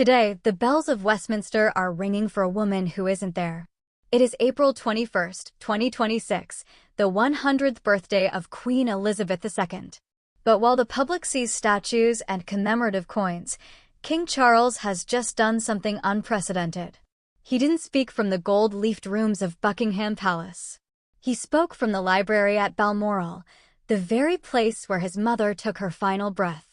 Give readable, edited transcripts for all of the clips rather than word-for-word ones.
Today, the bells of Westminster are ringing for a woman who isn't there. It is April 21st, 2026, the 100th birthday of Queen Elizabeth II. But while the public sees statues and commemorative coins, King Charles has just done something unprecedented. He didn't speak from the gold-leafed rooms of Buckingham Palace. He spoke from the library at Balmoral, the very place where his mother took her final breath.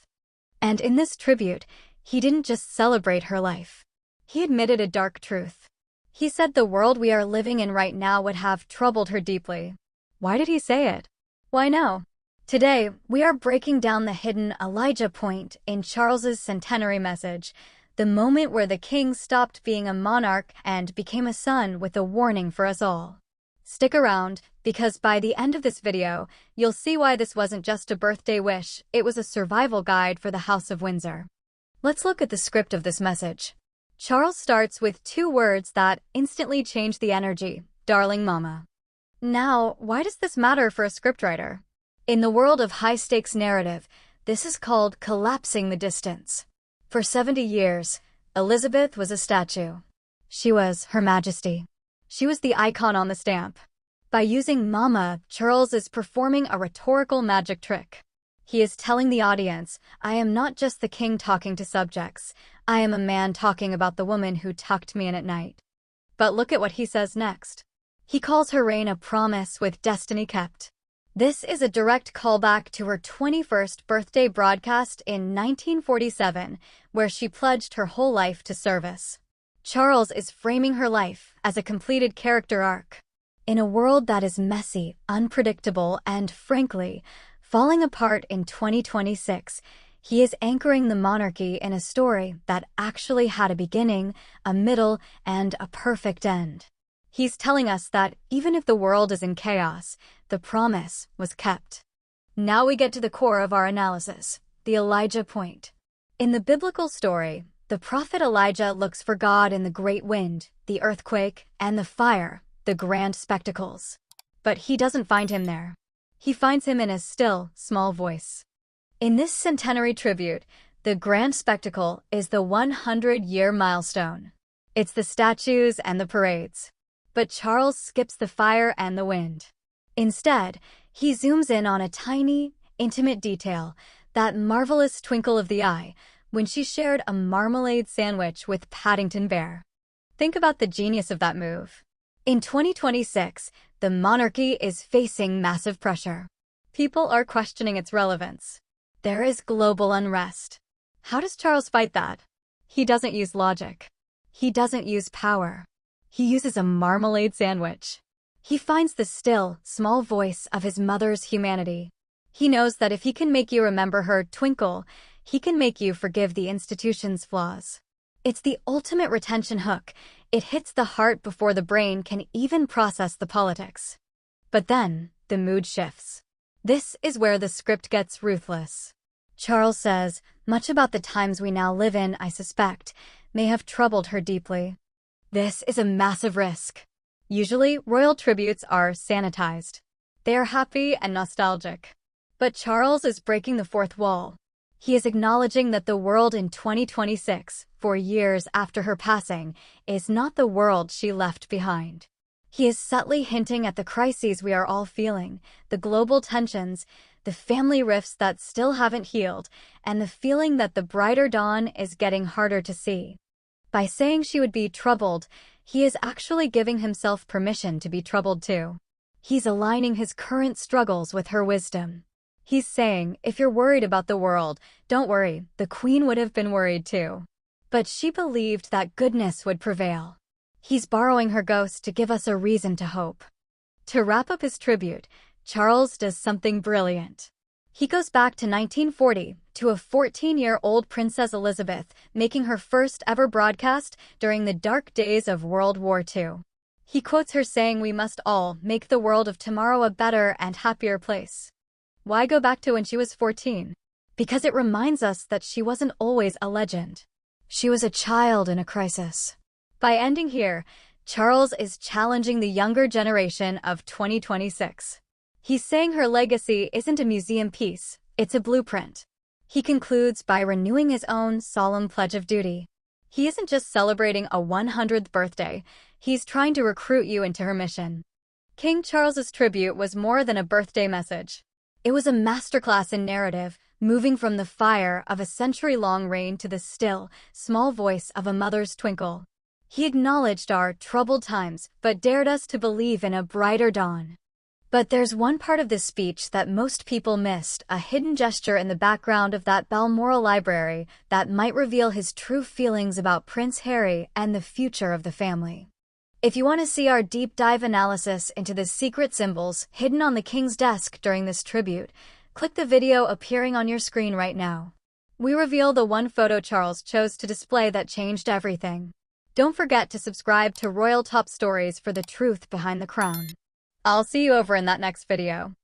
And in this tribute, he didn't just celebrate her life. He admitted a dark truth. He said the world we are living in right now would have troubled her deeply. Why did he say it? Why no? Today, we are breaking down the hidden Elijah point in Charles's centenary message, the moment where the king stopped being a monarch and became a son, with a warning for us all. Stick around, because by the end of this video, you'll see why this wasn't just a birthday wish, it was a survival guide for the House of Windsor. Let's look at the script of this message. Charles starts with two words that instantly change the energy: darling mama. Now, why does this matter for a scriptwriter? In the world of high-stakes narrative, this is called collapsing the distance. For 70 years, Elizabeth was a statue. She was Her Majesty. She was the icon on the stamp. By using mama, Charles is performing a rhetorical magic trick. He is telling the audience, I am not just the king talking to subjects. I am a man talking about the woman who tucked me in at night. But look at what he says next. He calls her reign a promise with destiny kept. This is a direct callback to her 21st birthday broadcast in 1947, where she pledged her whole life to service. Charles is framing her life as a completed character arc. In a world that is messy, unpredictable, and, frankly, falling apart in 2026, he is anchoring the monarchy in a story that actually had a beginning, a middle, and a perfect end. He's telling us that even if the world is in chaos, the promise was kept. Now we get to the core of our analysis, the Elijah point. In the biblical story, the prophet Elijah looks for God in the great wind, the earthquake, and the fire, the grand spectacles. But he doesn't find him there. He finds him in a still, small voice. In this centenary tribute, the grand spectacle is the 100-year milestone. It's the statues and the parades. But Charles skips the fire and the wind. Instead, he zooms in on a tiny, intimate detail, that marvelous twinkle of the eye, when she shared a marmalade sandwich with Paddington Bear. Think about the genius of that move. In 2026, the monarchy is facing massive pressure. People are questioning its relevance. There is global unrest. How does Charles fight that? He doesn't use logic. He doesn't use power. He uses a marmalade sandwich. He finds the still, small voice of his mother's humanity. He knows that if he can make you remember her twinkle, he can make you forgive the institution's flaws. It's the ultimate retention hook. It hits the heart before the brain can even process the politics. But then, the mood shifts. This is where the script gets ruthless. Charles says, much about the times we now live in, I suspect, may have troubled her deeply. This is a massive risk. Usually, royal tributes are sanitized. They are happy and nostalgic. But Charles is breaking the fourth wall. He is acknowledging that the world in 2026, 4 years after her passing, is not the world she left behind. He is subtly hinting at the crises we are all feeling, the global tensions, the family rifts that still haven't healed, and the feeling that the brighter dawn is getting harder to see. By saying she would be troubled, he is actually giving himself permission to be troubled too. He's aligning his current struggles with her wisdom. He's saying, if you're worried about the world, don't worry, the Queen would have been worried too. But she believed that goodness would prevail. He's borrowing her ghost to give us a reason to hope. To wrap up his tribute, Charles does something brilliant. He goes back to 1940, to a 14-year-old Princess Elizabeth, making her first ever broadcast during the dark days of World War II. He quotes her saying, we must all make the world of tomorrow a better and happier place. Why go back to when she was 14? Because it reminds us that she wasn't always a legend. She was a child in a crisis. By ending here, Charles is challenging the younger generation of 2026. He's saying her legacy isn't a museum piece, it's a blueprint. He concludes by renewing his own solemn pledge of duty. He isn't just celebrating a 100th birthday, he's trying to recruit you into her mission. King Charles's tribute was more than a birthday message. It was a masterclass in narrative, moving from the fire of a century-long reign to the still, small voice of a mother's twinkle. He acknowledged our troubled times, but dared us to believe in a brighter dawn. But there's one part of this speech that most people missed, a hidden gesture in the background of that Balmoral library that might reveal his true feelings about Prince Harry and the future of the family. If you want to see our deep dive analysis into the secret symbols hidden on the king's desk during this tribute, click the video appearing on your screen right now. We reveal the one photo Charles chose to display that changed everything. Don't forget to subscribe to Royal Top Stories for the truth behind the crown. I'll see you over in that next video.